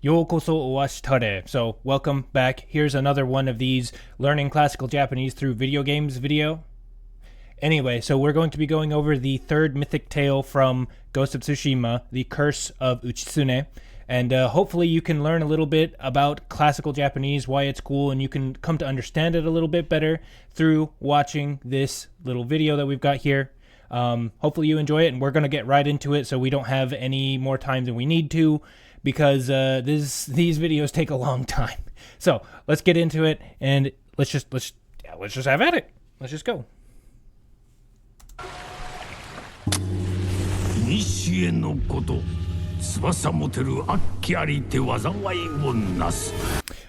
Yokoso owashitare. So, welcome back. Here's another one of these learning classical Japanese through video games video. Anyway, so we're going to be going over the third mythic tale from Ghost of Tsushima, the Curse of Uchitsune. And hopefully you can learn a little bit about classical Japanese, why it's cool, and you can come to understand it a little bit better through watching this little video that we've got here. Hopefully you enjoy it, and we're going to get right into it so we don't have any more time than we need to, because these videos take a long time. So let's get into it, and let's just have at it. Let's just go.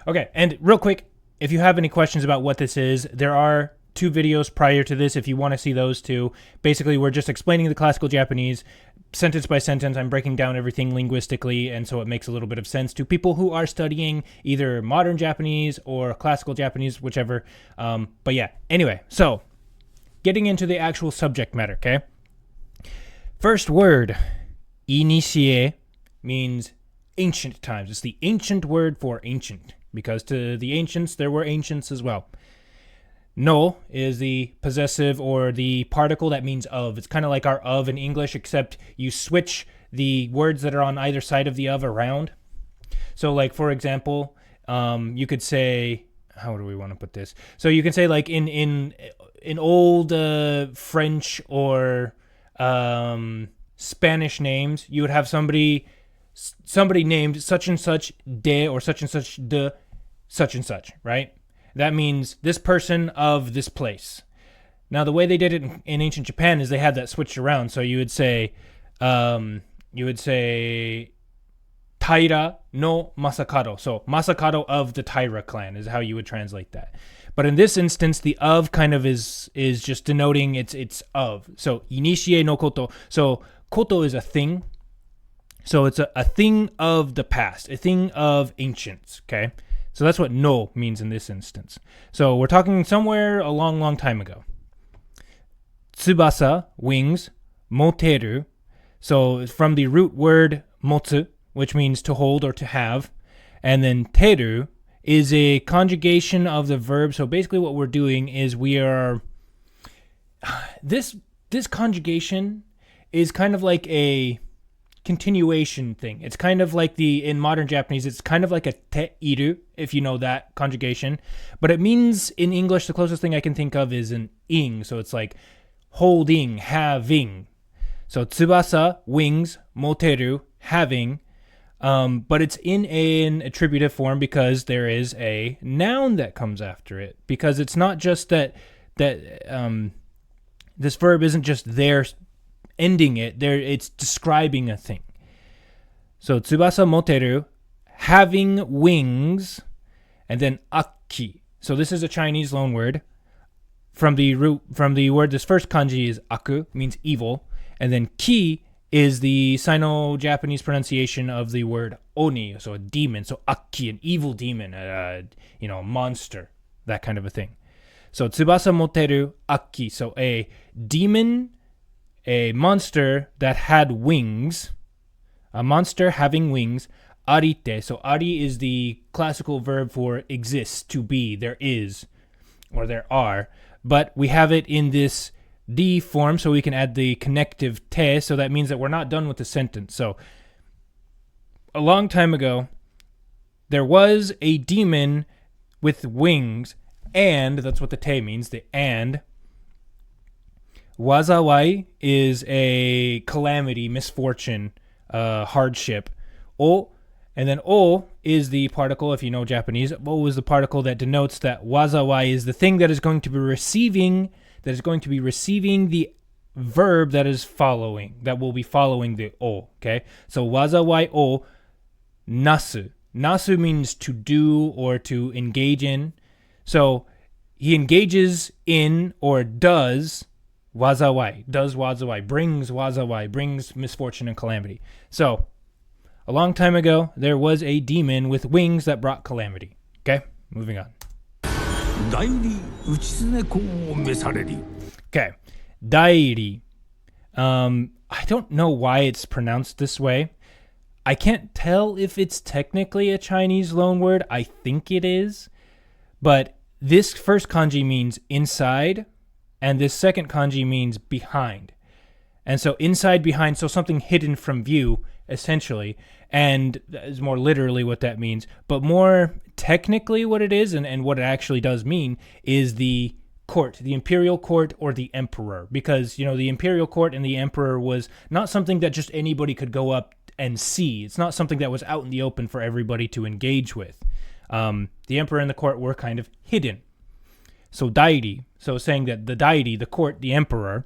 Okay, and real quick, if you have any questions about what this is, there are 2 videos prior to this if you want to see those too. Basically, we're just explaining the classical Japanese sentence by sentence. I'm breaking down everything linguistically, and so it makes a little bit of sense to people who are studying either modern Japanese or classical Japanese, whichever. But yeah, anyway, so getting into the actual subject matter, okay? First word, initié, means ancient times. It's the ancient word for ancient, because to the ancients, there were ancients as well. No is the possessive or the particle that means of. It's kind of like our of in English, except you switch the words that are on either side of the of around. So like, for example, you could say, how do we want to put this? So you can say like in old French or Spanish names, you would have somebody named such and such de or such and such de such and such, right? That means this person of this place. Now, the way they did it in ancient Japan is they had that switched around. So you would say Taira no Masakado. So Masakado of the Taira clan is how you would translate that. But in this instance, the of kind of is just denoting it's of. So initié no koto. So koto is a thing. So it's a thing of the past, a thing of ancients, okay? So that's what no means in this instance. So we're talking somewhere a long, long time ago. Tsubasa, wings. Moteru. So from the root word motsu, which means to hold or to have. And then teru is a conjugation of the verb. So basically what we're doing is we are... This conjugation is kind of like a continuation thing. It's kind of like in modern Japanese, it's kind of like a te iru, if you know that conjugation. But it means in English, the closest thing I can think of is an ing. So it's like holding, having. So tsubasa, wings, moteru, having. But it's in an attributive form because there is a noun that comes after it. Because it's not just that this verb isn't just there ending it, it's describing a thing. So tsubasa moteru, having wings, and then akki. So this is a Chinese loan word. From the word, this first kanji is aku, means evil, and then ki is the Sino-Japanese pronunciation of the word oni, so a demon. So akki, an evil demon, a monster, that kind of a thing. So tsubasa moteru, akki, so a demon, a monster that had wings, a monster having wings, arite. So ari is the classical verb for exist, to be, there is, or there are. But we have it in this di form, so we can add the connective te, so that means that we're not done with the sentence. So, a long time ago, there was a demon with wings, and, that's what the te means, the and. Wazawai is a calamity, misfortune, hardship. O, and then o is the particle, if you know Japanese. O is the particle that denotes that wazawai is the thing that is going to be receiving, the verb that is following, that will be following the o, okay? So wazawai o, nasu. Nasu means to do or to engage in. So he engages in or does wazawai, brings misfortune and calamity. So, a long time ago, there was a demon with wings that brought calamity. Okay, moving on. Okay, dairi. I don't know why it's pronounced this way. I can't tell if it's technically a Chinese loanword. I think it is. But this first kanji means inside, and this second kanji means behind. And so inside, behind, so something hidden from view, essentially. And that is more literally what that means. But more technically what it is, and what it actually does mean, is the court, the imperial court or the emperor. Because, the imperial court and the emperor was not something that just anybody could go up and see. It's not something that was out in the open for everybody to engage with. The emperor and the court were kind of hidden. So dairi, so saying that the deity, the court, the emperor.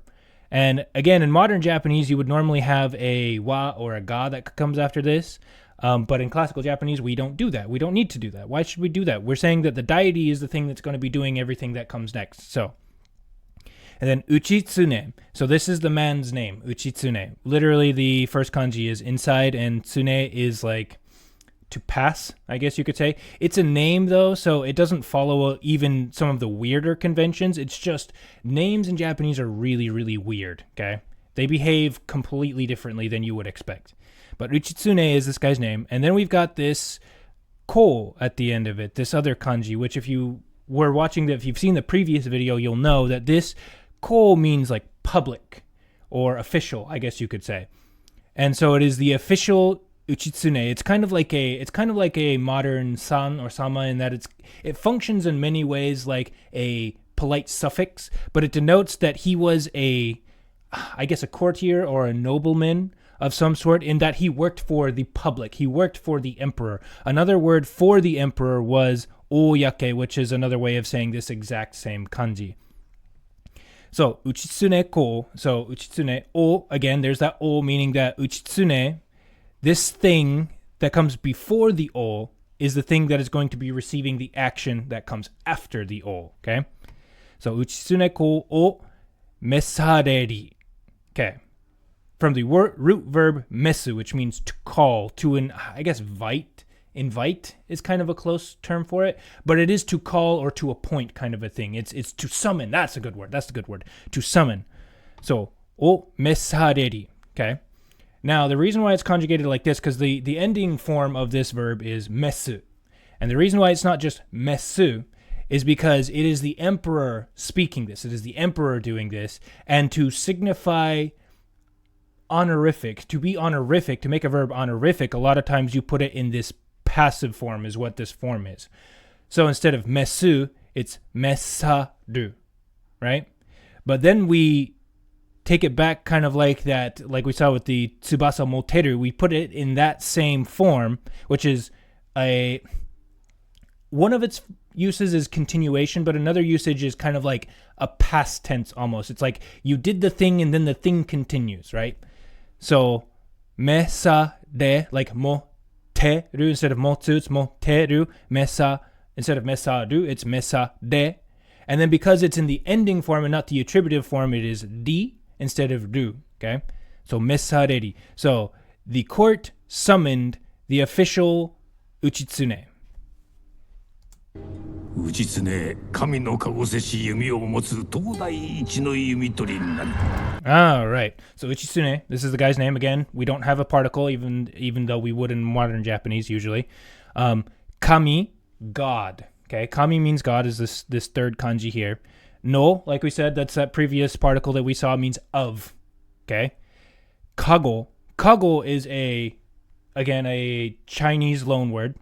And again, in modern Japanese, you would normally have a wa or a ga that comes after this. But in classical Japanese, we don't do that. We don't need to do that. Why should we do that? We're saying that the deity is the thing that's going to be doing everything that comes next. So, and then Uchitsune. So this is the man's name, Uchitsune. Literally, the first kanji is inside, and tsune is like to pass, I guess you could say. It's a name, though, so it doesn't follow even some of the weirder conventions. It's just names in Japanese are really, really weird, okay? They behave completely differently than you would expect. But Uchitsune is this guy's name. And then we've got this ko at the end of it, this other kanji, which if you were watching, if you've seen the previous video, you'll know that this ko means like public or official, I guess you could say. And so it is the official Uchitsune. It's kind of like a modern san or sama in that it functions in many ways like a polite suffix, but it denotes that he was a courtier or a nobleman of some sort, in that he worked for the public. He worked for the emperor. Another word for the emperor was oyake, which is another way of saying this exact same kanji. So Uchitsune ko, so Uchitsune o, again, there's that o, meaning that Uchitsune, this thing that comes before the o, is the thing that is going to be receiving the action that comes after the o, okay? So Uchitsune ko o mesareri, okay? From the root verb mesu, which means to call, to invite is kind of a close term for it, but it is to call or to appoint kind of a thing. It's to summon. That's a good word. To summon. So, o mesareri, okay? Now, the reason why it's conjugated like this, because the ending form of this verb is mesu. And the reason why it's not just mesu is because it is the emperor speaking this. It is the emperor doing this. And to signify honorific, to be honorific, to make a verb honorific, a lot of times you put it in this passive form is what this form is. So instead of mesu, it's mesaru, right? But then we take it back kind of like that, like we saw with the tsubasa moteru, we put it in that same form, which is one of its uses is continuation, but another usage is kind of like a past tense almost. It's like you did the thing and then the thing continues, right? So, mesa de, like moteru, instead of motsu, it's moteru. Mesa, instead of mesaru, it's mesa de. And then because it's in the ending form and not the attributive form, it is di instead of ru, okay? So, mesareri. So, the court summoned the official Uchitsune. うちつね神のかごせし弓を持つ東大一の弓取りになる。 All right. So Uchitsune, this is the guy's name again. We don't have a particle, even though we would in modern Japanese usually. Kami, God. Okay, kami means God, is this third kanji here. No, like we said, that's that previous particle that we saw, means of. Okay. Kago. Kago is a Chinese loanword.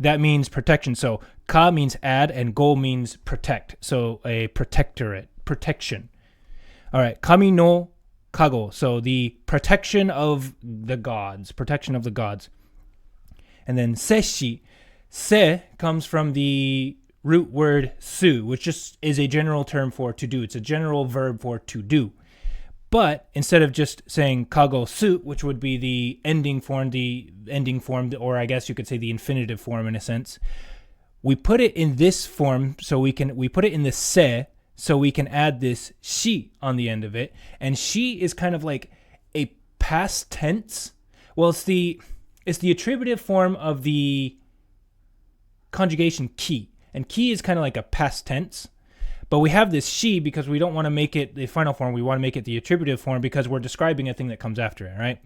That means protection. So ka means add and go means protect. So a protectorate, protection. All right, kami no kago. So the protection of the gods, And then seshi. Se comes from the root word su, which just is a general term for to do. It's a general verb for to do. But instead of just saying kago su, which would be the ending form, or I guess you could say the infinitive form in a sense, we put it in this form so we put it in the se, so we can add this shi on the end of it. And shi is kind of like a past tense. Well, it's the attributive form of the conjugation ki. And ki is kind of like a past tense. But we have this shi because we don't want to make it the final form. We want to make it the attributive form because we're describing a thing that comes after it, right?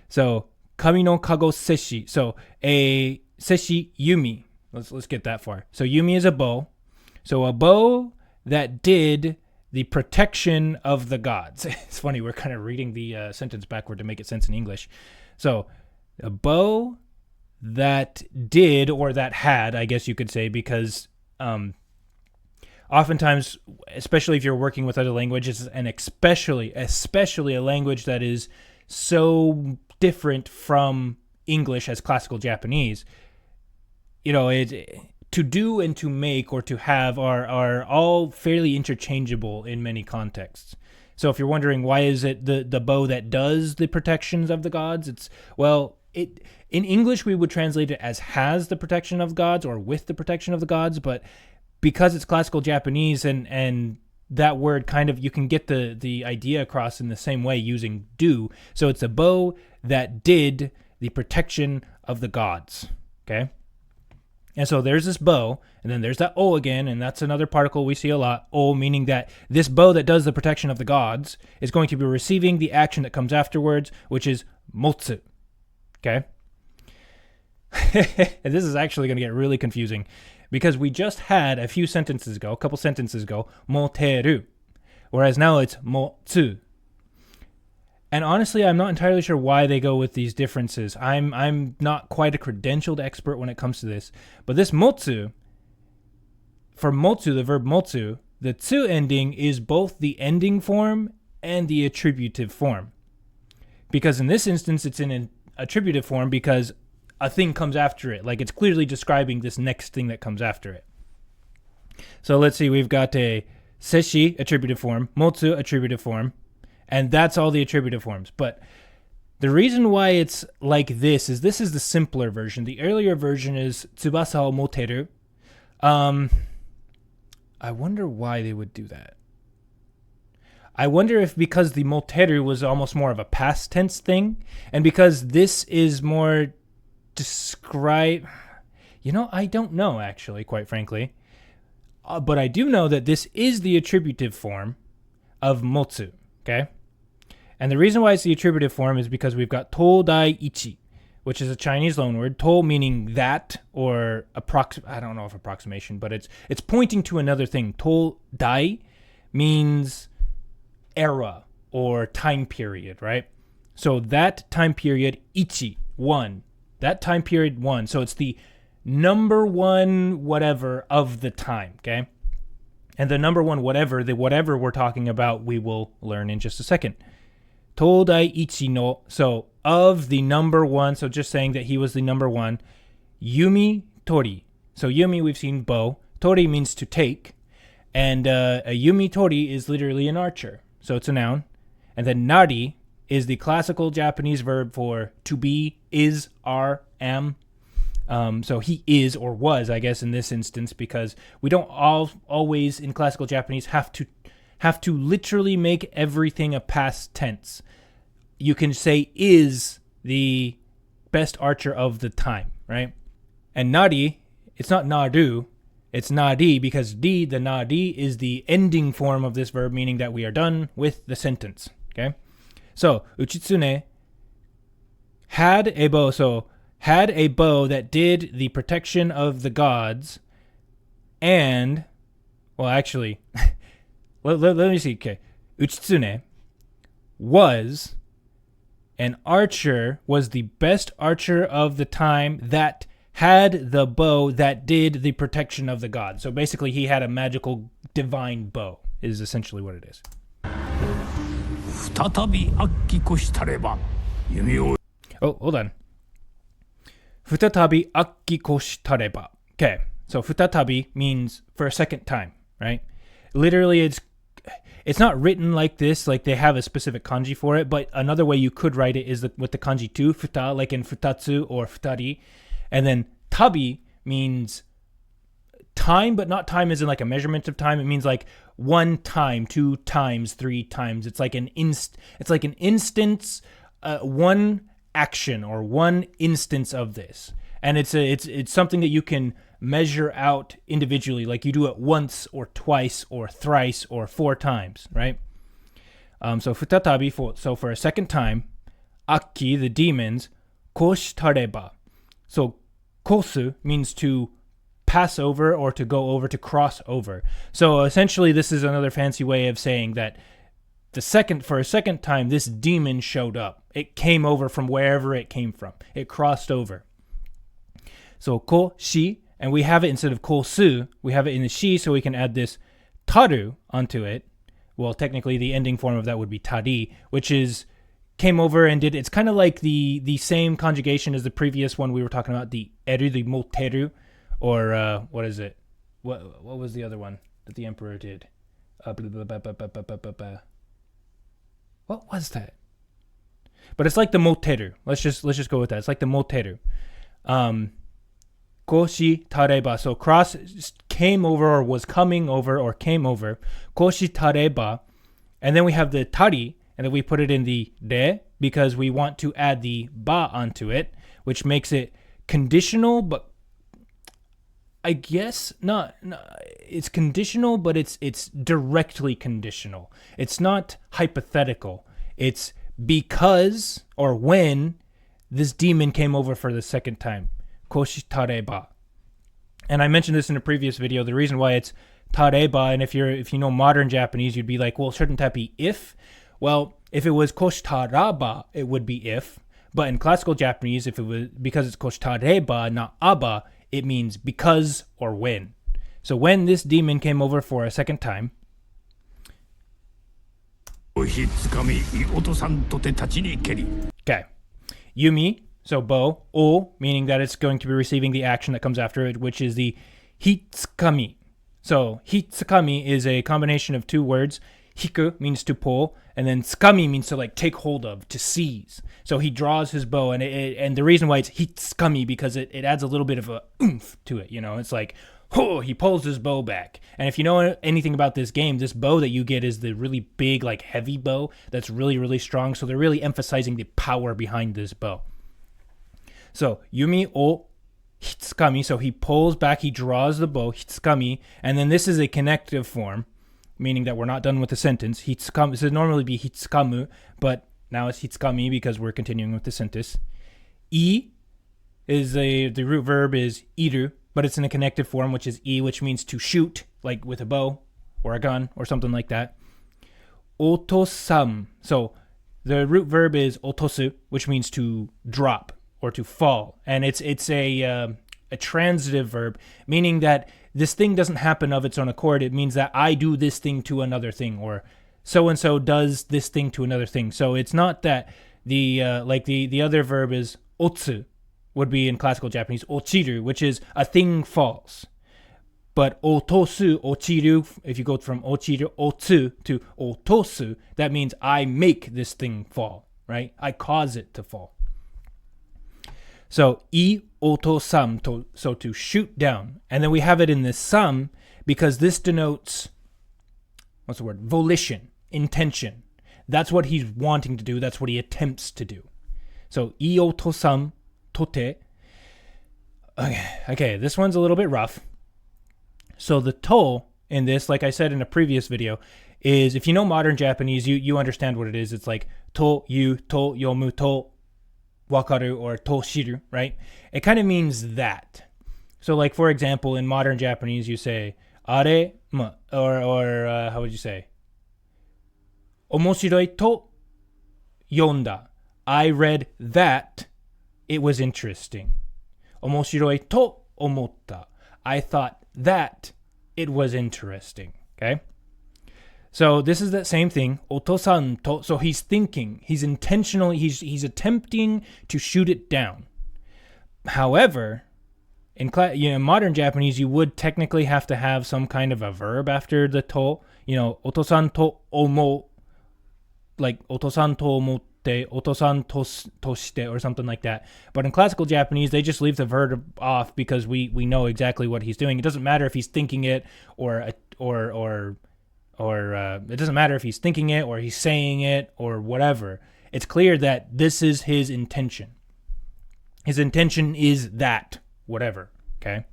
So Kami no kago seshi. So a seshi yumi. Let's get that far. So yumi is a bow. So a bow that did the protection of the gods. It's funny, we're kind of reading the sentence backward to make it sense in English. So a bow that did, or that had, I guess you could say, because oftentimes, especially if you're working with other languages, and especially a language that is so different from English as classical Japanese, to do and to make or to have are all fairly interchangeable in many contexts. So if you're wondering why is it the bow that does the protections of the gods, in English we would translate it as has the protection of gods or with the protection of the gods, but because it's classical Japanese and that word kind of, you can get the idea across in the same way using do. So it's a bow that did the protection of the gods. Okay? And so there's this bow, and then there's that o again, and that's another particle we see a lot. O meaning that this bow that does the protection of the gods is going to be receiving the action that comes afterwards, which is motsu. Okay? And this is actually going to get really confusing because we just had a couple sentences ago, moteru, whereas now it's motsu. And honestly, I'm not entirely sure why they go with these differences. I'm not quite a credentialed expert when it comes to this. But this motsu, for motsu, the verb motsu, the tsu ending is both the ending form and the attributive form. Because in this instance, it's in an attributive form because a thing comes after it. Like it's clearly describing this next thing that comes after it. So let's see, we've got a seshi, attributive form, motsu, attributive form. And that's all the attributive forms. But the reason why it's like this is the simpler version. The earlier version is tsubasa o moteru. I wonder why they would do that. I wonder if because the moteru was almost more of a past tense thing, and because this is more describe... I don't know, actually, quite frankly. But I do know that this is the attributive form of motsu. Okay? And the reason why it's the attributive form is because we've got to dai ichi, which is a Chinese loanword. To meaning that, or I don't know if approximation, but it's pointing to another thing. To dai means era or time period, right? So that time period, ichi, one. That time period, one. So it's the number one whatever of the time, okay? And the number one whatever, the whatever we're talking about, we will learn in just a second. Todai ichi no, so of the number one, so just saying that he was the number one. Yumi tori. So yumi, we've seen bow. Tori means to take. And a yumi tori is literally an archer. So it's a noun. And then nari is the classical Japanese verb for to be, is, are, am. So he is or was, I guess, in this instance, because we don't always in classical Japanese have to literally make everything a past tense. You can say is the best archer of the time, right? And nari, it's not naru, it's nari, because the nari is the ending form of this verb, meaning that we are done with the sentence, okay? So, Uchitsune had a bow, that did the protection of the gods, and, well, actually, let me see. Okay, Uchitsune was an archer, was the best archer of the time that had the bow that did the protection of the gods. So basically, he had a magical divine bow, is essentially what it is. 再び悪鬼こしたれば弓を Oh, hold on. Futatabi akki koshitareba. Okay, so futatabi means for a second time, right? Literally, it's not written like this, like they have a specific kanji for it, but another way you could write it is with the kanji tu, futa, like in futatsu or futari. And then tabi means time, but not time as in like a measurement of time. It means like one time, two times, three times. It's like an instance, one action or one instance of this, and it's something that you can measure out individually, like you do it once or twice or thrice or four times, right? So futatabi, for a second time, akki, the demons, Koshitareba. So kosu means to pass over or to go over, to cross over. So essentially this is another fancy way of saying that for a second time, this demon showed up. It came over from wherever it came from. It crossed over. So ko shi, and we have it instead of ko su, we have it in the shi, so we can add this taru onto it. Well, technically the ending form of that would be tari, which is came over and did. It's kind of like the same conjugation as the previous one we were talking about, the eru, the moteru, or what is it? What was the other one that the emperor did? What was that? But it's like the moteru. Let's just go with that. It's like the moteru. Koshi tareba. So cross came over or was coming over or came over. Koshi tareba. And then we have the tari, and then we put it in the re because we want to add the ba onto it, which makes it conditional, but I guess not. It's conditional, but it's directly conditional. It's not hypothetical. It's because or when this demon came over for the second time. Koshitareba. And I mentioned this in a previous video. The reason why it's tareba, and if you know modern Japanese, you'd be like, well, shouldn't that be if? Well, if it was koshitaraba, it would be if. But in classical Japanese, if it was because it's koshitareba, not aba, it means because or when. So when this demon came over for a second time. Okay. Yumi, so bow. O, meaning that it's going to be receiving the action that comes after it, which is the hitsukami. So hitsukami is a combination of two words. Hiku means to pull, and then tsukami means to like take hold of, to seize. So he draws his bow, and the reason why it's hitsukami because it adds a little bit of a oomph to it. You know, it's like, oh, he pulls his bow back. And if you know anything about this game, this bow that you get is the really big, like heavy bow that's really, really strong. So they're really emphasizing the power behind this bow. So Yumi o hitsukami. So he pulls back, he draws the bow, hitsukami, and then this is a connective form, meaning that we're not done with the sentence. Hitsukamu, this would normally be hitsukamu, but now it's hitsukami because we're continuing with the sentence. I is the root verb is iru, but it's in a connective form, which is I, which means to shoot, like with a bow or a gun or something like that. Otosam. So the root verb is otosu, which means to drop or to fall, and it's a transitive verb, meaning that this thing doesn't happen of its own accord. It means that I do this thing to another thing, or so-and-so does this thing to another thing. So it's not that the other verb is otsu, would be in classical Japanese, ochiru, which is a thing falls. But otosu, ochiru, if you go from ochiru, otsu to otosu, that means I make this thing fall, right? I cause it to fall. So, I otosam, so to shoot down. And then we have it in the sam because this denotes, what's the word? Volition, intention. That's what he's wanting to do. That's what he attempts to do. So, I otosam tote. Okay, this one's a little bit rough. So the to in this, like I said in a previous video, is if you know modern Japanese, you understand what it is. It's like to yu, to yomu, to wakaru, or to shiru, right? It kind of means that. So like, for example, in modern Japanese, you say are or how would you say? Omoshiroi to yonda. I read that. It was interesting. Omoshiroi to omotta. I thought that it was interesting. Okay? So this is that same thing. Otosan to. So he's thinking. He's intentionally. He's attempting to shoot it down. However, in modern Japanese, you would technically have to have some kind of a verb after the to. Otosan to omo. Like otosan to omotte, otosan to shite, or something like that. But in classical Japanese, they just leave the verb off because we know exactly what he's doing. It doesn't matter if he's thinking it or it doesn't matter if he's thinking it or he's saying it or whatever. It's clear that this is his intention. His intention is that whatever. Okay,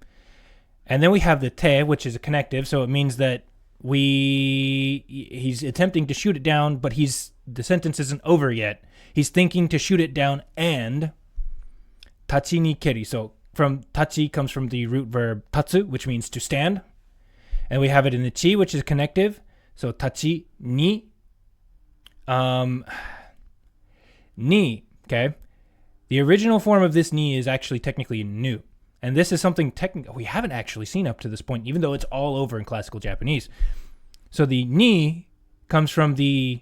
and then we have the te, which is a connective, so it means that he's attempting to shoot it down, but the sentence isn't over yet. He's thinking to shoot it down, and tachi ni keri. So from tachi comes from the root verb tatsu, which means to stand. And we have it in the chi, which is connective. So tachi ni. Ni, okay? The original form of this ni is actually technically nu. And this is something we haven't actually seen up to this point, even though it's all over in classical Japanese. So the ni comes from the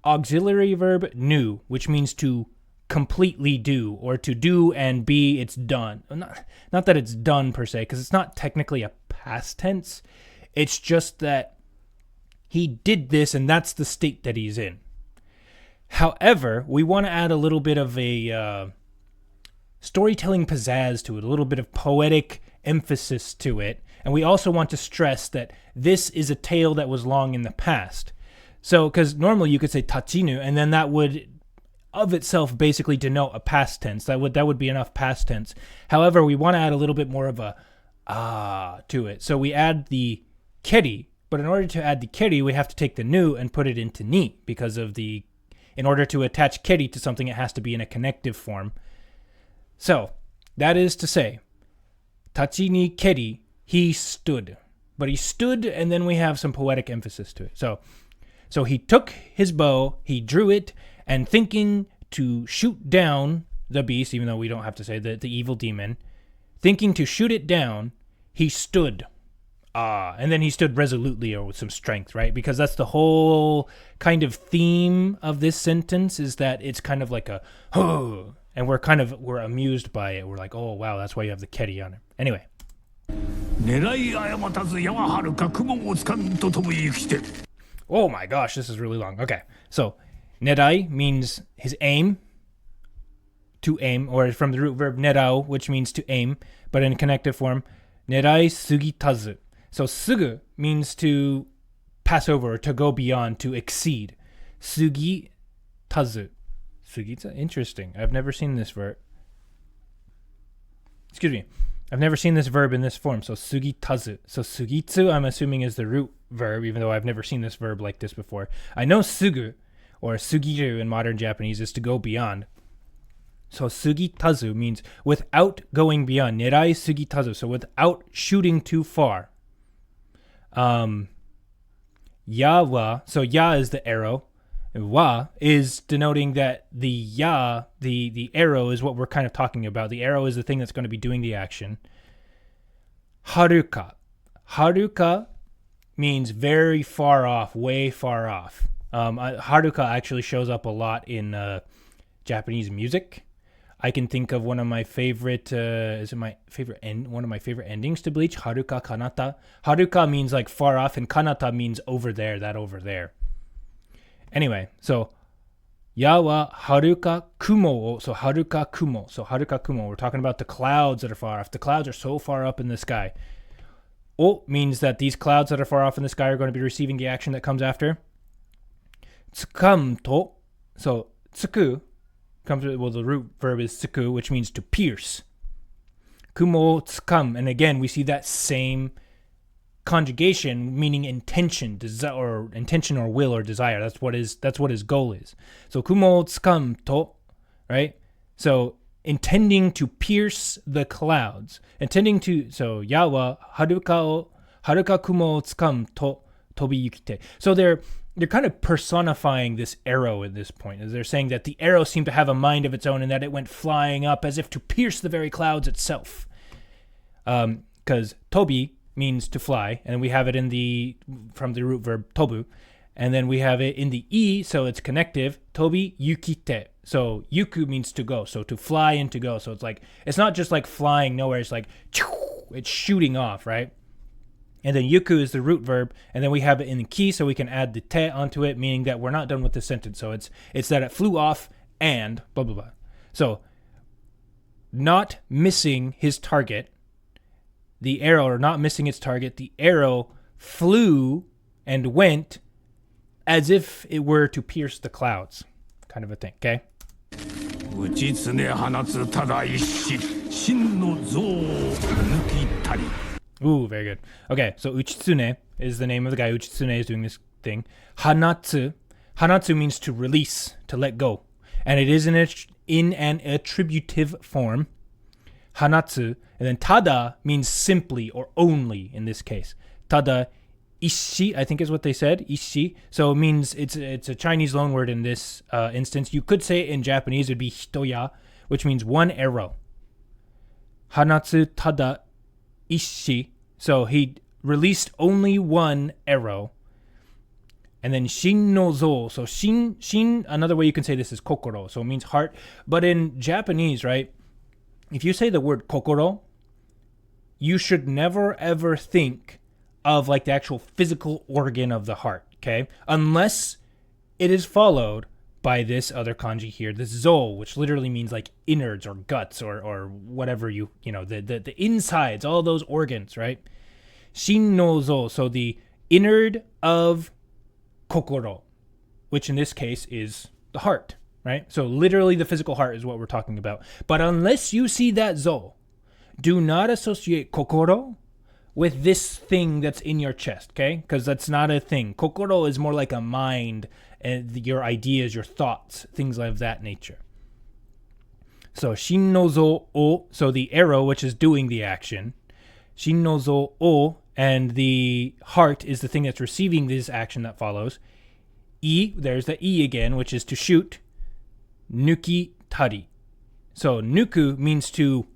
auxiliary verb nu, which means to completely do, or to do and be, it's done. Not that it's done per se, because it's not technically a past tense. It's just that he did this and that's the state that he's in. However, we want to add a little bit of a storytelling pizzazz to it, a little bit of poetic emphasis to it. And we also want to stress that this is a tale that was long in the past. So, because normally you could say tachinu, and then that would of itself basically denote a past tense. That would be enough past tense. However, we want to add a little bit more of a to it. So we add the keri, but in order to add the keri, we have to take the nu and put it into ni, because of in order to attach keri to something, it has to be in a connective form. So, that is to say, tachi ni keri, he stood. But he stood, and then we have some poetic emphasis to it. So he took his bow, he drew it, and thinking to shoot down the beast, even though we don't have to say the evil demon, thinking to shoot it down, he stood. And then he stood resolutely, or with some strength, right? Because that's the whole kind of theme of this sentence, is that it's kind of like a, oh, and we're amused by it. We're like, oh, wow, that's why you have the keri on it. Anyway. Oh my gosh, this is really long. Okay, so nerai means his aim, to aim, or from the root verb nerao, which means to aim, but in connective form, nerai sugitazu. So sugu means to pass over, or to go beyond, to exceed. Sugitazu. Sugita? Interesting. I've never seen this verb. Excuse me. I've never seen this verb in this form. So sugitazu. So sugitsu, I'm assuming, is the root verb, even though I've never seen this verb like this before. I know sugu, or sugiru in modern Japanese, is to go beyond. So sugitazu means without going beyond. Nerai sugitazu. So without shooting too far. Ya wa. So ya is the arrow. Wa is denoting that the arrow is what we're kind of talking about. The arrow is the thing that's going to be doing the action. Haruka. Haruka means very far off, way far off. Haruka actually shows up a lot in Japanese music. I can think of one of my favorite, one of my favorite endings to Bleach, Haruka Kanata. Haruka means like far off, and Kanata means over there, that over there. Anyway, so ya wa haruka kumo. So haruka kumo. So haruka kumo. We're talking about the clouds that are far off. The clouds are so far up in the sky. O means that these clouds that are far off in the sky are going to be receiving the action that comes after. Tsukam to. So tsuku comes with, well, the root verb is tsuku, which means to pierce. Kumo tsukam. And again, we see that same conjugation, meaning intention, or intention, or will, or desire. That's what his goal is. So kumo tsukam to, right? So intending to pierce the clouds, so yawa haruka kumo tsukam to tobi yukite. So they're kind of personifying this arrow at this point, as they're saying that the arrow seemed to have a mind of its own, and that it went flying up as if to pierce the very clouds itself. Because tobi means to fly, and we have it from the root verb tobu, and then we have it in the i, so it's connective, tobi yukite. So yuku means to go, so to fly and to go. So it's not just like flying nowhere, it's like it's shooting off, right? And then yuku is the root verb, and then we have it in the ki, so we can add the te onto it, meaning that we're not done with the sentence. So it's that it flew off and blah blah blah. So not missing his target. The arrow, or not missing its target, the arrow flew and went as if it were to pierce the clouds. Kind of a thing, okay? Ooh, very good. Okay, so Uchitsune is the name of the guy. Uchitsune is doing this thing. Hanatsu. Hanatsu means to release, to let go. And it is in an attributive form. hanatsu. And then tada means simply or only in this case. Tada ishi, I think is what they said, ishi. So it means it's a Chinese loanword in this instance. You could say it in Japanese, it'd be hitoya, which means one arrow. Hanatsu tada ishi. So he released only one arrow. And then shin no zo. So shin, another way you can say this is kokoro. So it means heart. But in Japanese, right, if you say the word kokoro, you should never ever think of like the actual physical organ of the heart, okay? Unless it is followed by this other kanji here, this zo, which literally means like innards or guts or whatever the insides, all those organs, right? Shin no zo, so the innard of kokoro, which in this case is the heart, right? So literally the physical heart is what we're talking about. But unless you see that zo, do not associate kokoro with this thing that's in your chest, okay? Because that's not a thing. Kokoro is more like a mind and your ideas, your thoughts, things of that nature. So shin no zo o, so the arrow, which is doing the action. Shin no zo o, and the heart is the thing that's receiving this action that follows. I, there's the I again, which is to shoot. Nuki tari. So nuku means to,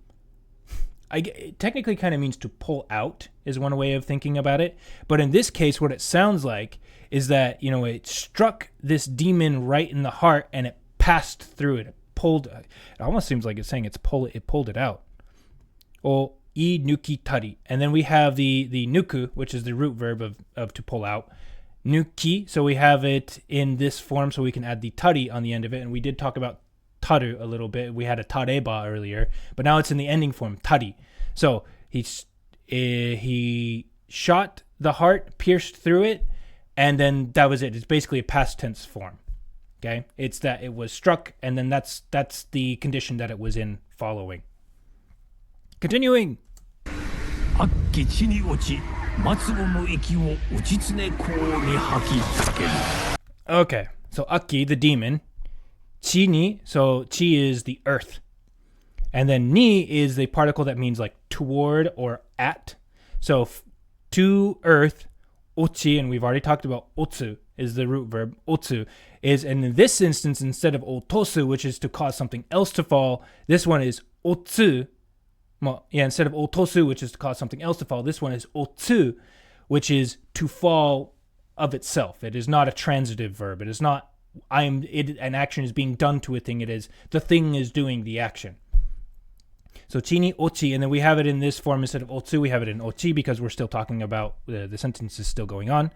it technically kind of means to pull out is one way of thinking about it. But in this case, what it sounds like is that, it struck this demon right in the heart and it passed through it. It pulled, it almost seems like it's saying it pulled it out. O I nuki tari. And then we have the nuku, which is the root verb of to pull out. Nuki, so we have it in this form, so we can add the tari on the end of it. And we did talk about taru a little bit. We had a tareba earlier, but now it's in the ending form, tari. So he shot the heart, pierced through it, and then that was it. It's basically a past tense form. Okay, it's that it was struck, and then that's the condition that it was in following. Continuing. Okay, so Aki, the demon. Chi ni, so chi is the earth. And then ni is the particle that means like toward or at. So to earth, ochi, and we've already talked about otsu is the root verb. Otsu is, and in this instance, instead of otosu, which is to cause something else to fall, this one is otsu. Well, yeah, instead of otosu, which is to cause something else to fall, this one is otsu, which is to fall of itself. It is not a transitive verb. It is not an action is being done to a thing. It is the thing is doing the action. So chi ni ochi, and then we have it in this form instead of otsu. We have it in ochi because we're still talking about the sentence is still going on.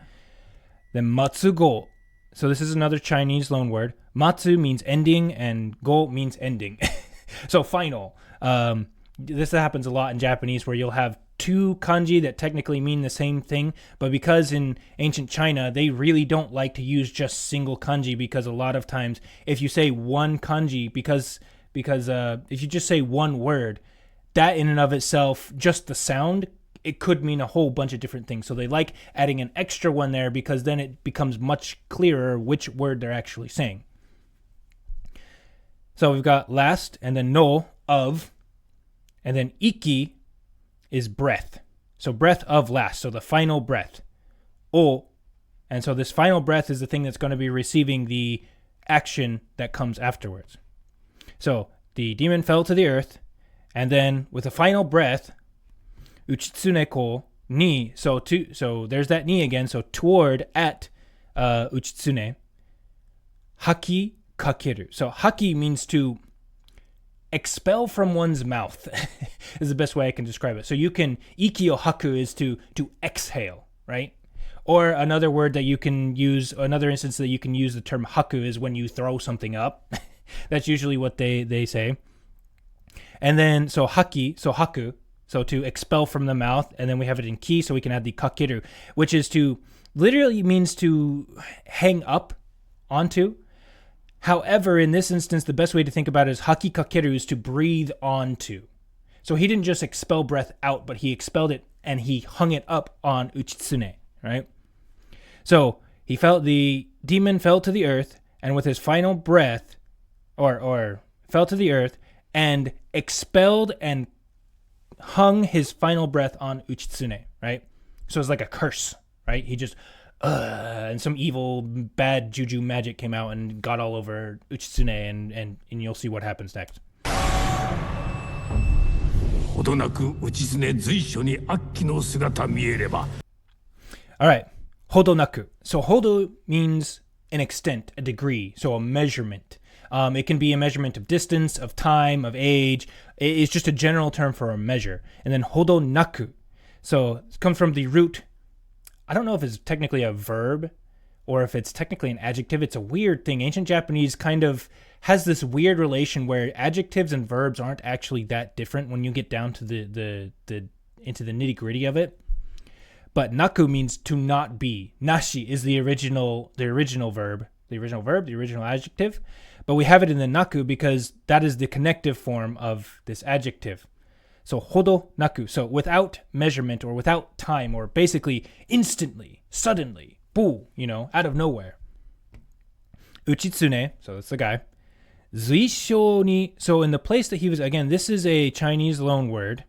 Then matsugo. So this is another Chinese loan word. Matsu means ending, and go means ending. So final. This happens a lot in Japanese where you'll have two kanji that technically mean the same thing, but because in ancient China, they really don't like to use just single kanji, because a lot of times if you say one kanji, because if you just say one word, that in and of itself, just the sound, it could mean a whole bunch of different things. So they like adding an extra one there because then it becomes much clearer which word they're actually saying. So we've got last, and then no, of, and then iki is breath. So breath of last, so the final breath. O, and so this final breath is the thing that's going to be receiving the action that comes afterwards. So the demon fell to the earth, and then with a final breath, uchitsune ko ni, so there's that ni again, so toward, at uchitsune, haki kakeru. So haki means to expel from one's mouth is the best way I can describe it. So you can, iki o haku is to exhale, right? Or another word that you can use, another instance that you can use the term haku is when you throw something up. That's usually what they say. And then, so haki, so haku, so to expel from the mouth. And then we have it in ki, so we can add the kakeru, which is to, literally means to hang up onto. However, in this instance, the best way to think about it is haki kakeru is to breathe onto. So he didn't just expel breath out, but he expelled it and he hung it up on uchitsune, right? So the demon fell to the earth, and with his final breath, or fell to the earth and expelled and hung his final breath on Uchitsune, right? So it's like a curse, right? He just, and some evil, bad juju magic came out and got all over Uchitsune, and you'll see what happens next. ほどなく内常随所に悪鬼の姿見えれば All right, hodonaku. So hodo means an extent, a degree, so a measurement. It can be a measurement of distance, of time, of age. It's just a general term for a measure. And then hodonaku. So it comes from the root. I don't know if it's technically a verb or if it's technically an adjective. It's a weird thing. Ancient Japanese kind of has this weird relation where adjectives and verbs aren't actually that different when you get down to the into the nitty-gritty of it. But naku means to not be. Nashi is the original verb, the original adjective. But we have it in the naku because that is the connective form of this adjective. So hodo naku, so without measurement or without time, or basically instantly, suddenly, boo, out of nowhere. Uchitsune, so that's the guy. Zuisho ni, so in the place that he was, again, this is a Chinese loan word.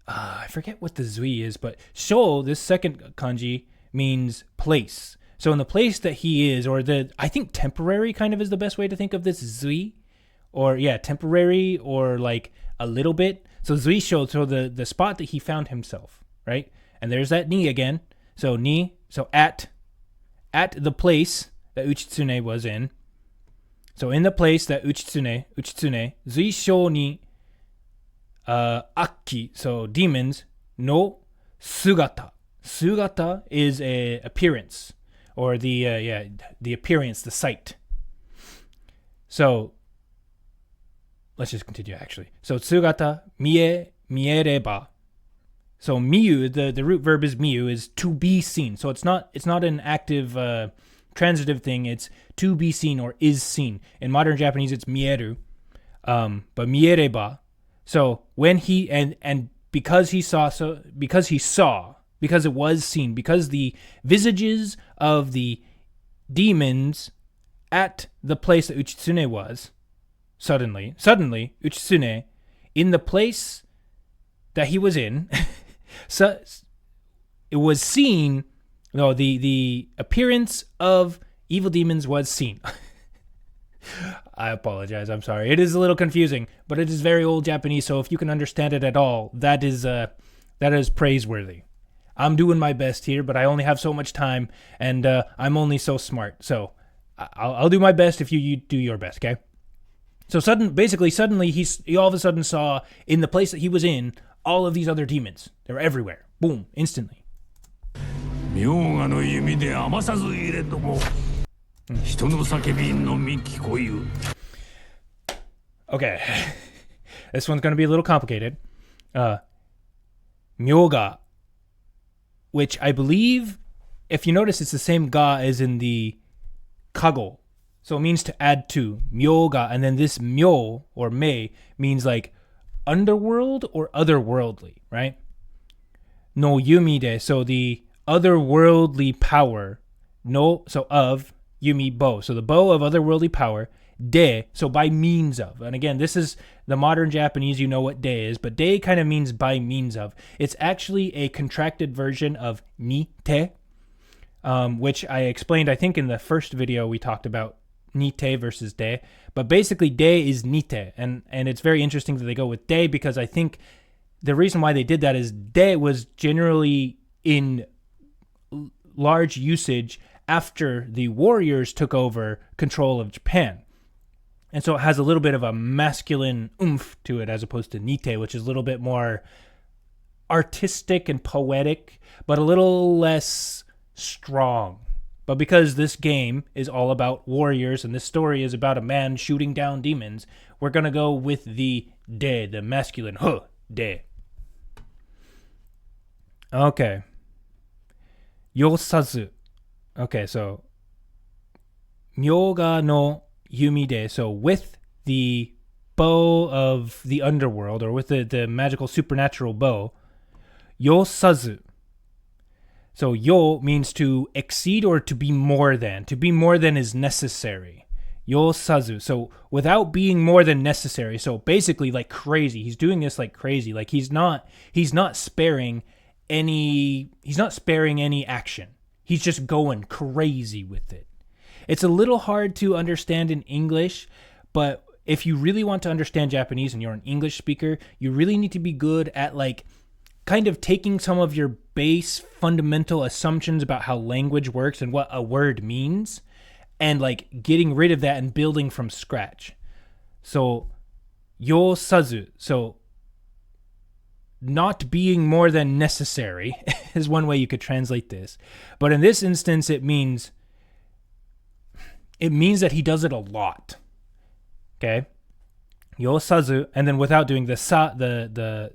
I forget what the zui is, but sho, this second kanji, means place. So in the place that he is, or I think temporary kind of is the best way to think of this zui. Or temporary or like a little bit. So zuisho, so the spot that he found himself, right? And there's that ni again. So ni, so at the place that Uchitsune was in. So in the place that Uchitsune, zuisho ni akki, so demons, no sugata. Sugata is a appearance, or the appearance, the sight. So let's just continue actually. So tsugata miereba. So miu, the root verb is miu, is to be seen. So it's not an active transitive thing. It's to be seen or is seen. In modern Japanese, it's mieru, but miereba. So when he and because he saw, because it was seen, because the visages of the demons at the place that Uchitsune was, suddenly Uchitsune, in the place that he was in, so it was seen. No, the appearance of evil demons was seen. I apologize. I'm sorry. It is a little confusing, but it is very old Japanese. So if you can understand it at all, that is praiseworthy. I'm doing my best here, but I only have so much time, and I'm only so smart. So I'll do my best if you do your best. Okay. So suddenly he all of a sudden saw in the place that he was in all of these other demons. They were everywhere. Boom! Instantly. 明賀の弓で余さず入れども人の叫びのみ聞こゆ Okay, this one's going to be a little complicated. Myoga, which I believe, if you notice, it's the same ga as in the kago. So it means to add to. Myoga, and then this myo, or me, means like underworld or otherworldly, right? No yumi de, so the otherworldly power. No, so of, yumi, bow. So the bow of otherworldly power. De, so by means of. And again, this is the modern Japanese, you know what de is, but de kind of means by means of. It's actually a contracted version of ni te, which I explained, I think, in the first video we talked about ni te versus de. But basically, de is ni te. And it's very interesting that they go with de because I think the reason why they did that is de was generally in large usage after the warriors took over control of Japan. And so it has a little bit of a masculine oomph to it as opposed to nite, which is a little bit more artistic and poetic, but a little less strong. But because this game is all about warriors and this story is about a man shooting down demons, we're going to go with the de, the masculine de. Okay. Yosazu. Okay, so Myoga no Yumi de, so with the bow of the underworld, or with the magical supernatural bow, yosazu. So yo means to exceed or to be more than is necessary. yosazu. So without being more than necessary. So basically like crazy. He's doing this like crazy. Like he's not sparing any action. He's just going crazy with it. It's a little hard to understand in English, but if you really want to understand Japanese and you're an English speaker, you really need to be good at like kind of taking some of your base fundamental assumptions about how language works and what a word means and like getting rid of that and building from scratch. So, yosazu. So, not being more than necessary is one way you could translate this. But in this instance, it means that he does it a lot. Okay? Yosazu, and then without doing the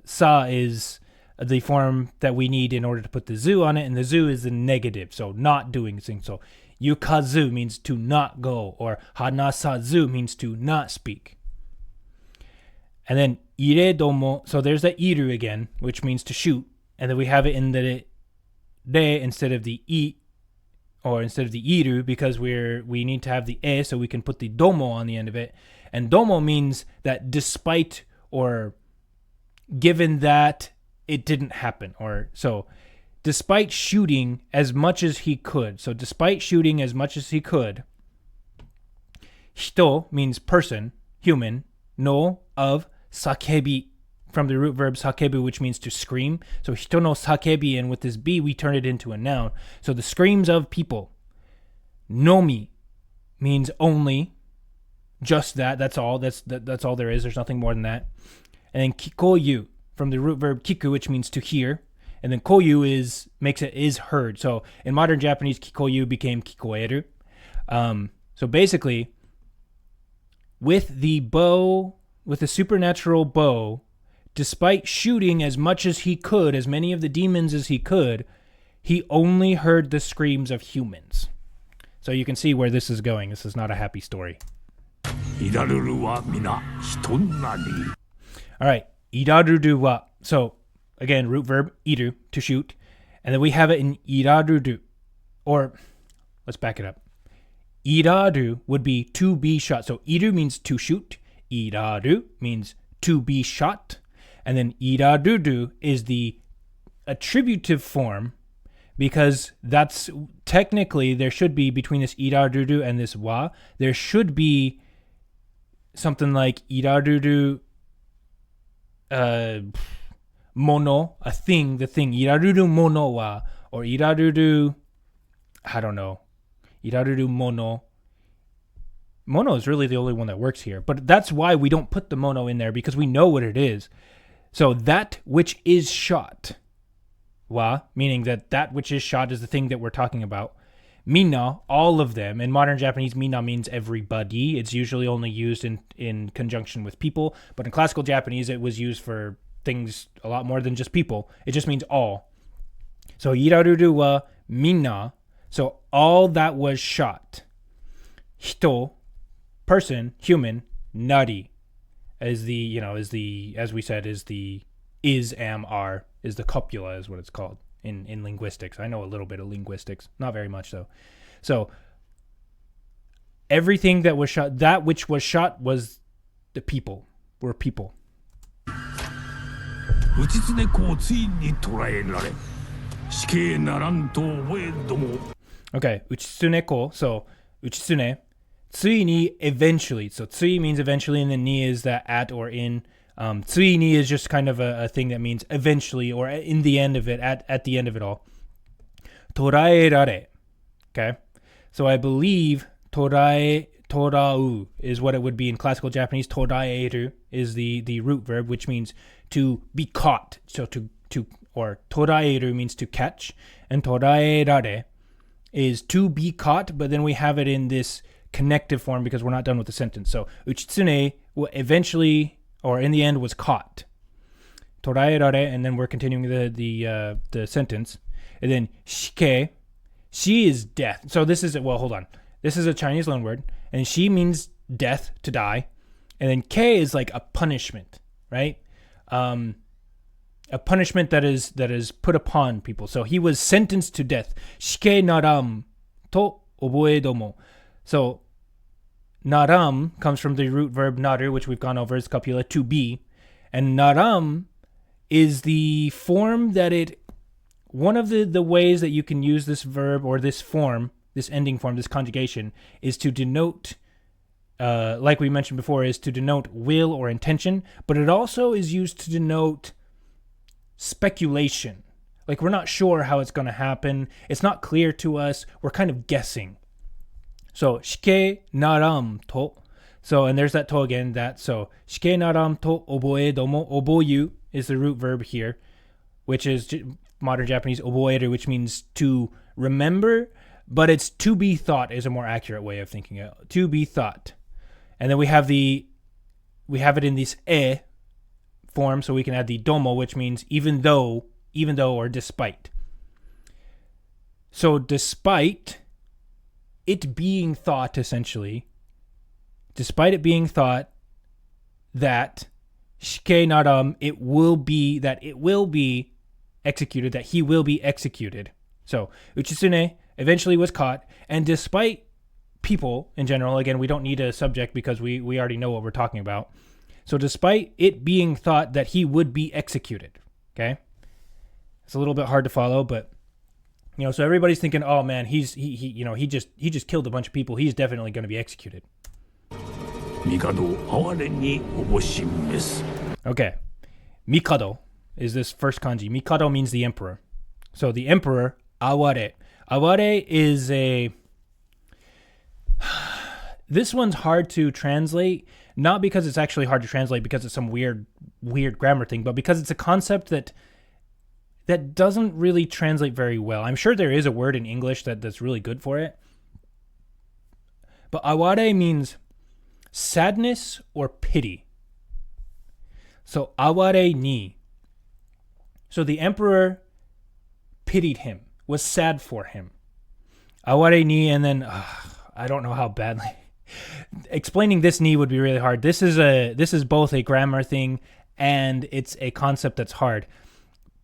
sa is the form that we need in order to put the zu on it, and the zu is the negative, so not doing things. So yukazu means to not go, or hanasazu means to not speak. And then iredomo, so there's the iru again, which means to shoot, and then we have it in the re instead of the i, or instead of the iru, because we need to have the e, so we can put the domo on the end of it. And domo means that despite or given that it didn't happen, or so despite shooting as much as he could. So despite shooting as much as he could, hito means person, human, no of sakebi, from the root verb sakebu, which means to scream. So hito no sakebi, and with this b we turn it into a noun. So the screams of people. Nomi means only, just that. That's all. That's all there is. There's nothing more than that. And then kikoyu, from the root verb kiku, which means to hear. And then koyu makes it is heard. So in modern Japanese, kikoyu became kikoeru. So basically, with the bow, with the supernatural bow, despite shooting as much as he could, as many of the demons as he could, he only heard the screams of humans. So you can see where this is going. This is not a happy story. All right. Irarudu wa. So again, root verb iru, to shoot. And then we have it in irarudu. Or let's back it up. Iraru would be to be shot. So iru means to shoot. Iraru means to be shot. And then irarudu is the attributive form, because that's technically, there should be between this irarudu and this wa, there should be something like irarudu mono, a thing, the thing, irarudu mono wa, or irarudu, I don't know, irarudu mono. Mono is really the only one that works here, but that's why we don't put the mono in there, because we know what it is. So that which is shot, wa, meaning that which is shot is the thing that we're talking about. Mina, all of them. In modern Japanese, mina means everybody. It's usually only used in conjunction with people, but in classical Japanese, it was used for things a lot more than just people. It just means all. So irarudu wa mina, so all that was shot. Hito, person, human. Nari, as we said, is the is, am, are, is the copula, is what it's called in linguistics. I know a little bit of linguistics, not very much though. So everything that was shot, that which was shot was the people, were people. Okay, uchitsune ko, so uchitsune, tsui ni eventually. So tsui means eventually, and then ni is that at or in. Tsui ni is just kind of a thing that means eventually, or in the end of it, at the end of it all. Toraerare. Okay, so I believe torau is what it would be in classical Japanese. Toraeru is the root verb, which means to be caught. So or toraeru means to catch, and toraerare is to be caught, but then we have it in this connective form because we're not done with the sentence. So uchitsune eventually, or in the end, was caught. Toraerare, and then we're continuing the sentence. And then shike, she is death. So this is, well, hold on. This is a Chinese loan word, and she means death, to die. And then ke is like a punishment, right? A punishment that is put upon people. So he was sentenced to death. Shike naram to oboe domo. So naram comes from the root verb naru, which we've gone over as copula, to be. And naram is the form that one of the ways that you can use this verb or this form, this ending form, this conjugation, is to denote, like we mentioned before, is to denote will or intention, but it also is used to denote speculation. Like, we're not sure how it's going to happen. It's not clear to us. We're kind of guessing. So, shike naram to. So, and there's that to again, that. So, shike naram to oboe domo. Oboyu is the root verb here, which is modern Japanese oboeru, which means to remember, but it's to be thought is a more accurate way of thinking it. To be thought. And then we have it in this e form, so we can add the domo, which means even though, or despite. So despite it being thought, essentially, despite it being thought that shike naram, it will be executed, that he will be executed. So Uchitsune eventually was caught, and despite people in general, again, we don't need a subject because we already know what we're talking about. So despite it being thought that he would be executed, okay? It's a little bit hard to follow, but so everybody's thinking, oh man, he just killed a bunch of people. He's definitely going to be executed. Okay. Mikado is this first kanji. Mikado means the emperor. So the emperor, aware. Aware is this one's hard to translate, not because it's actually hard to translate because it's some weird grammar thing, but because it's a concept that doesn't really translate very well. I'm sure there is a word in English that's really good for it. But aware means sadness or pity. So aware ni. So the emperor pitied him, was sad for him. Aware ni, and then I don't know how badly explaining this ni would be really hard. This is both a grammar thing and it's a concept that's hard.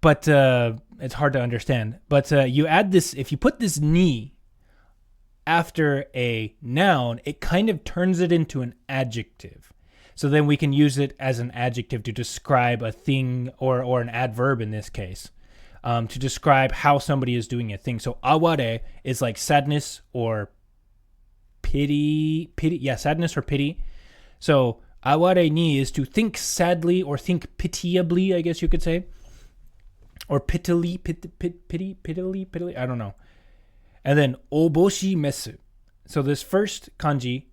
But it's hard to understand. But you add this, if you put this ni after a noun, it kind of turns it into an adjective. So then we can use it as an adjective to describe a thing, or an adverb in this case, to describe how somebody is doing a thing. So aware is like sadness or pity. Yeah, sadness or pity. So aware ni is to think sadly or think pitiably, I guess you could say. Or pittily, I don't know. And then oboshi mesu. So this first kanji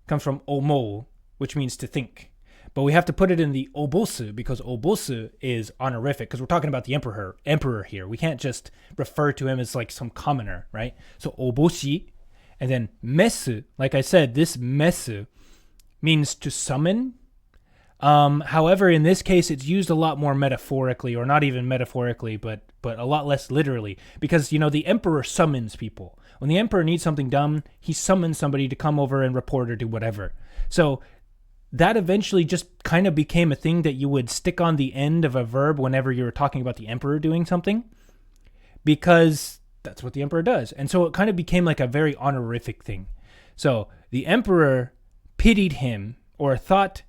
comes from omo, which means to think. But we have to put it in the obosu because obosu is honorific, because we're talking about the emperor here. We can't just refer to him as like some commoner, right? So oboshi, and then mesu, like I said, this mesu means to summon. However, in this case, it's used a lot more metaphorically, or not even metaphorically, but a lot less literally, because, the emperor summons people. When the emperor needs something done, he summons somebody to come over and report or do whatever. So that eventually just kind of became a thing that you would stick on the end of a verb whenever you were talking about the emperor doing something, because that's what the emperor does. And so it kind of became like a very honorific thing. So the emperor pitied him, or thought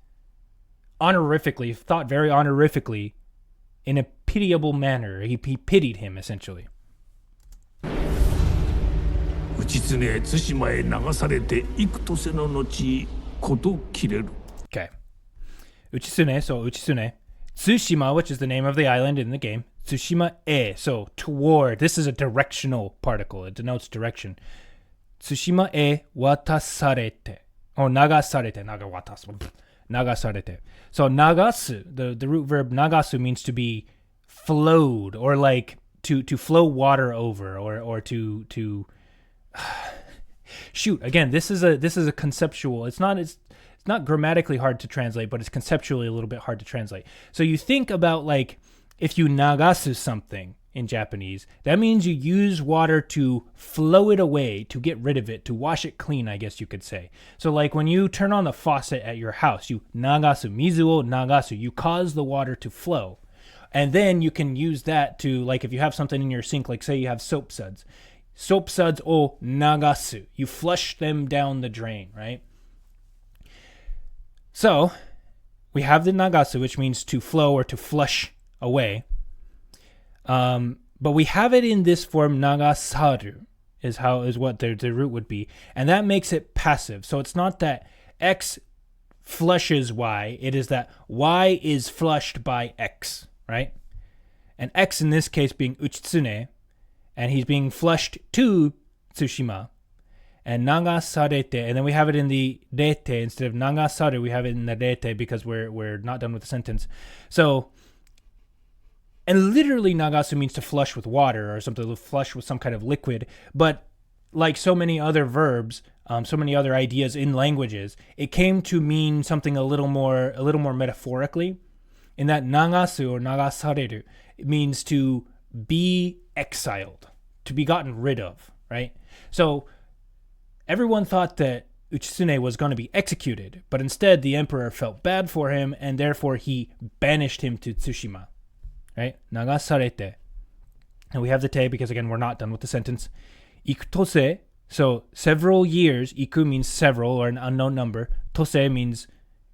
very honorifically in a pitiable manner. He pitied him, essentially. 内常へ対馬へ流されて幾年の後事切れる Okay. Uchitsune, so Uchitsune. Tsushima, which is the name of the island in the game. Tsushima e, so toward. This is a directional particle. It denotes direction. Tsushima e watasarete. Or nagasarete. Nagasarete. So nagasu, the root verb nagasu means to be flowed, or like to flow water over, or to shoot. Again, this is a conceptual. It's not grammatically hard to translate, but it's conceptually a little bit hard to translate. So you think about, like, if you nagasu something in Japanese, that means you use water to flow it away, to get rid of it, to wash it clean, I guess you could say. So like when you turn on the faucet at your house, you nagasu, mizu o nagasu, you cause the water to flow. And then you can use that to, like, if you have something in your sink, like say you have soap suds o nagasu, you flush them down the drain, right? So we have the nagasu, which means to flow or to flush away. But we have it in this form, nagasaru, is what the root would be. And that makes it passive. So it's not that X flushes Y, it is that Y is flushed by X, right? And X in this case being Uchitsune, and he's being flushed to Tsushima. And nagasarete, and then we have it in the rete instead of nagasaru, we have it in the rete because we're not done with the sentence. So, and literally nagasu means to flush with water or something, to flush with some kind of liquid. But like so many other verbs, so many other ideas in languages, it came to mean something a little more metaphorically. In that nagasu or nagasareru, it means to be exiled, to be gotten rid of, right? So everyone thought that Uchitsune was going to be executed, but instead the emperor felt bad for him, and therefore he banished him to Tsushima, right? Nagasarete. And we have the te because, again, we're not done with the sentence. Ikutose, so several years. Iku means several or an unknown number. Tose means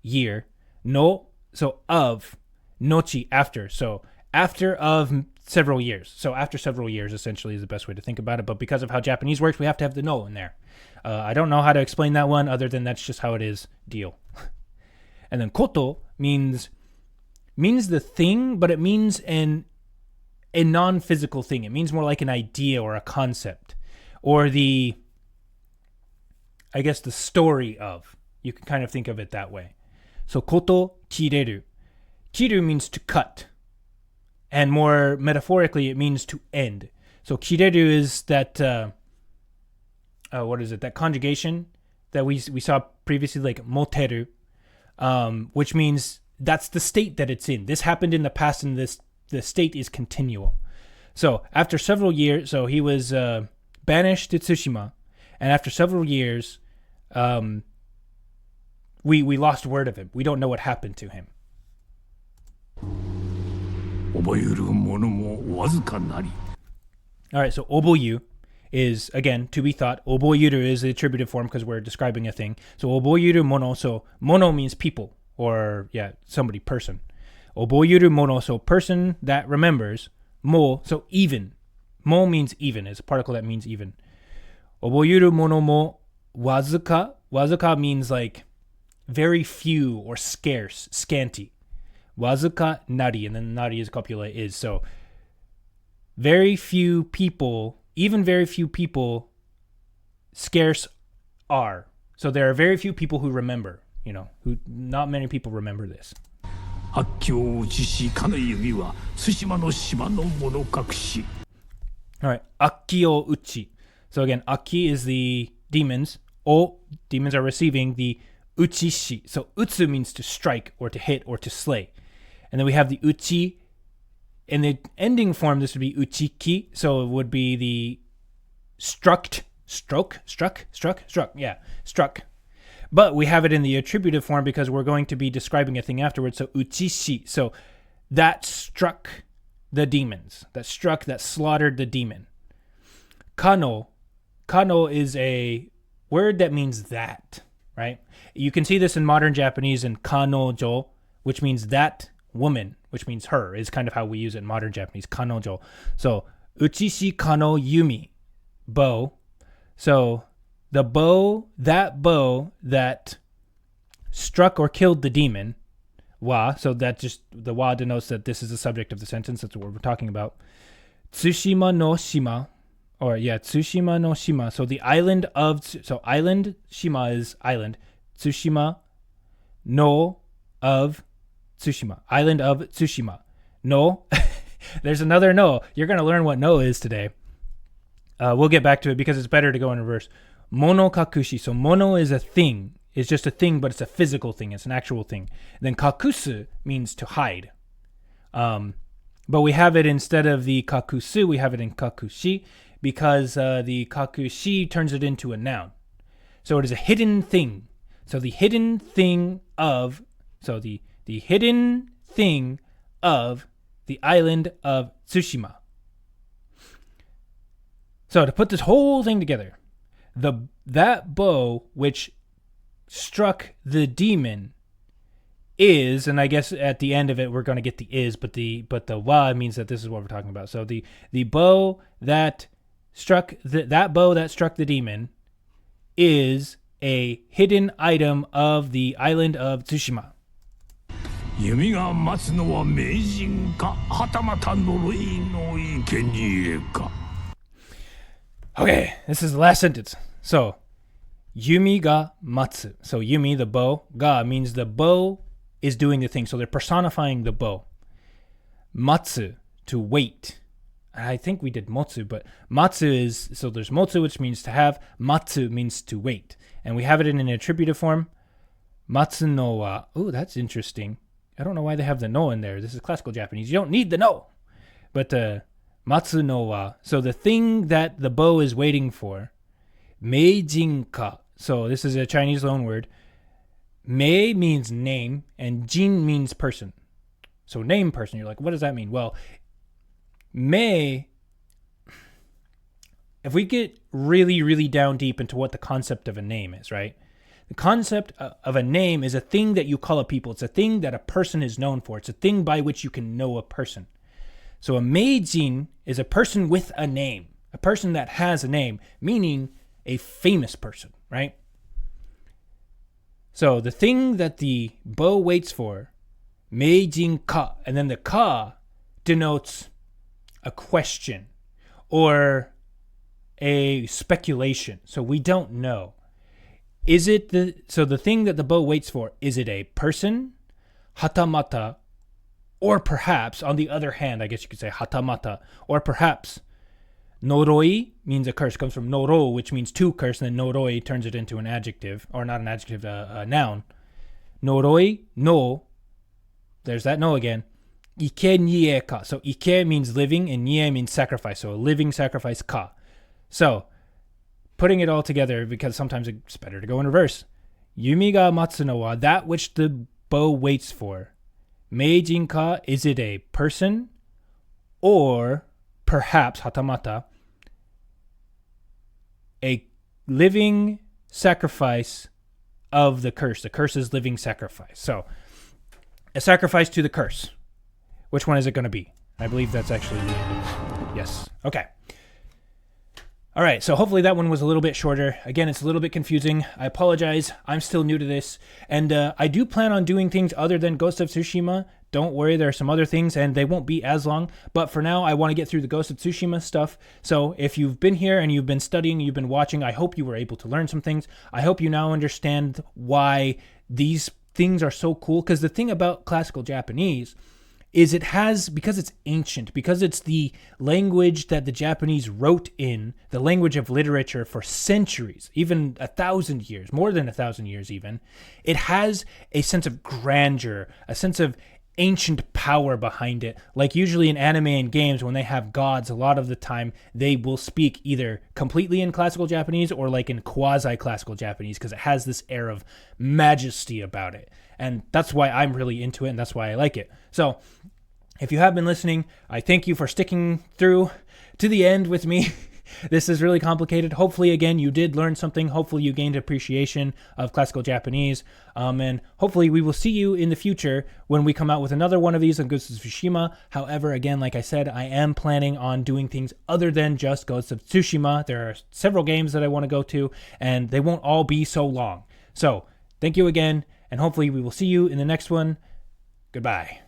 year. No, so of. Nochi, after. So after of several years. So after several years, essentially, is the best way to think about it. But because of how Japanese works, we have to have the no in there. I don't know how to explain that one other than that's just how it is. Deal. And then koto means the thing, but it means a non-physical thing. It means more like an idea or a concept, or the story of. You can kind of think of it that way. So koto kireru. Kiru means to cut, and more metaphorically, it means to end. So kireru is that that conjugation that we saw previously, like moteru, which means that's the state that it's in. This happened in the past, and the state is continual. So after several years, so he was banished to Tsushima, and after several years, we lost word of him. We don't know what happened to him. All right, so oboyu is, again, to be thought. Oboyuru is the attributive form because we're describing a thing. So oboyuru mono, so mono means people, or somebody, person. Oboyuru mono, so person that remembers. Mo, so even. Mo means even, it's a particle that means even. Oboyuru mono mo wazuka. Wazuka means like very few or scarce, scanty. Wazuka nari, and then nari is copula is. So very few people, even very few people, scarce are. So there are very few people who remember, who not many people remember this. All right, Akio Uchi. So again, Aki is the demons. O, demons are receiving the Uchishi. So Utsu means to strike or to hit or to slay. And then we have the Uchi. In the ending form, this would be Uchiki. So it would be the struck. But we have it in the attributive form because we're going to be describing a thing afterwards. So Uchishi. So that struck the demons. That slaughtered the demon. Kano. Kano is a word that means that, right? You can see this in modern Japanese in kanojo, which means that woman, which means her, is kind of how we use it in modern Japanese, kanojo. So, uchishi kano yumi, bow. So, the bow that struck or killed the demon, wa, so that just, the wa denotes that this is the subject of the sentence, that's what we're talking about. Tsushima no shima, Tsushima no shima. So the island of, island, shima is island. Tsushima no of Tsushima. Island of Tsushima. No. There's another no. You're going to learn what no is today. We'll get back to it because it's better to go in reverse. Mono kakushi. So mono is a thing. It's just a thing, but it's a physical thing. It's an actual thing. Then kakusu means to hide. But we have it instead of the kakusu, we have it in kakushi because the kakushi turns it into a noun. So it is a hidden thing. So the hidden thing of, the hidden thing of the island of Tsushima. So to put this whole thing together, that bow which struck the demon is, and I guess at the end of it we're going to get the is, but the wa means that this is what we're talking about. So the bow that struck that bow that struck the demon is a hidden item of the island of Tsushima. 弓が待つのは名人かはたまた呪いの生贄か Okay, this is the last sentence. So, yumi ga matsu. So, yumi, the bow, ga means the bow is doing the thing. So, they're personifying the bow. Matsu, to wait. I think we did motsu, but matsu is, so there's motsu, which means to have. Matsu means to wait. And we have it in an attributive form. Matsu no wa. Ooh, that's interesting. I don't know why they have the no in there. This is classical Japanese. You don't need the no. But matsu no wa. So the thing that the bow is waiting for. Meijin ka. So this is a Chinese loan word. Mei means name and jin means person. So name person. You're like, what does that mean? Well, Mei, if we get really, really down deep into what the concept of a name is, right? The concept of a name is a thing that you call a people. It's a thing that a person is known for. It's a thing by which you can know a person. So a meijin is a person with a name, a person that has a name, meaning a famous person, right? So the thing that the bow waits for, meijin ka, and then the ka denotes a question or a speculation. So we don't know. Is it the thing that the bow waits for, is it a person, hatamata, or perhaps, on the other hand, I guess you could say hatamata, or perhaps, noroi means a curse, comes from noro, which means to curse, and then noroi turns it into an adjective, or not an adjective, a noun. Noroi, no, there's that no again. Ike nie ka. So ike means living, and nie means sacrifice, so a living sacrifice ka. So, putting it all together, because sometimes it's better to go in reverse. Yumi ga matsu no wa, that which the bow waits for. Meijin ka, is it a person? Or, perhaps, hatamata, a living sacrifice of the curse. The curse is living sacrifice. So, a sacrifice to the curse. Which one is it going to be? I believe that's actually the end of this. Yes. Okay. All right, so hopefully that one was a little bit shorter. Again, it's a little bit confusing. I apologize. I'm still new to this. And I do plan on doing things other than Ghost of Tsushima. Don't worry, there are some other things, and they won't be as long. But for now, I want to get through the Ghost of Tsushima stuff. So if you've been here and you've been studying, you've been watching, I hope you were able to learn some things. I hope you now understand why these things are so cool. Because the thing about classical Japanese is it has, because it's ancient, because it's the language that the Japanese wrote in, the language of literature for centuries, even 1,000 years, more than 1,000 years even, it has a sense of grandeur, a sense of ancient power behind it. Like usually in anime and games, when they have gods, a lot of the time they will speak either completely in classical Japanese or like in quasi-classical Japanese, because it has this air of majesty about it. And that's why I'm really into it, and that's why I like it. So, if you have been listening, I thank you for sticking through to the end with me. This is really complicated. Hopefully, again, you did learn something. Hopefully, you gained appreciation of classical Japanese. And hopefully, we will see you in the future when we come out with another one of these on Ghost of Tsushima. However, again, like I said, I am planning on doing things other than just Ghost of Tsushima. There are several games that I want to go to, and they won't all be so long. So, thank you again, and hopefully, we will see you in the next one. Goodbye.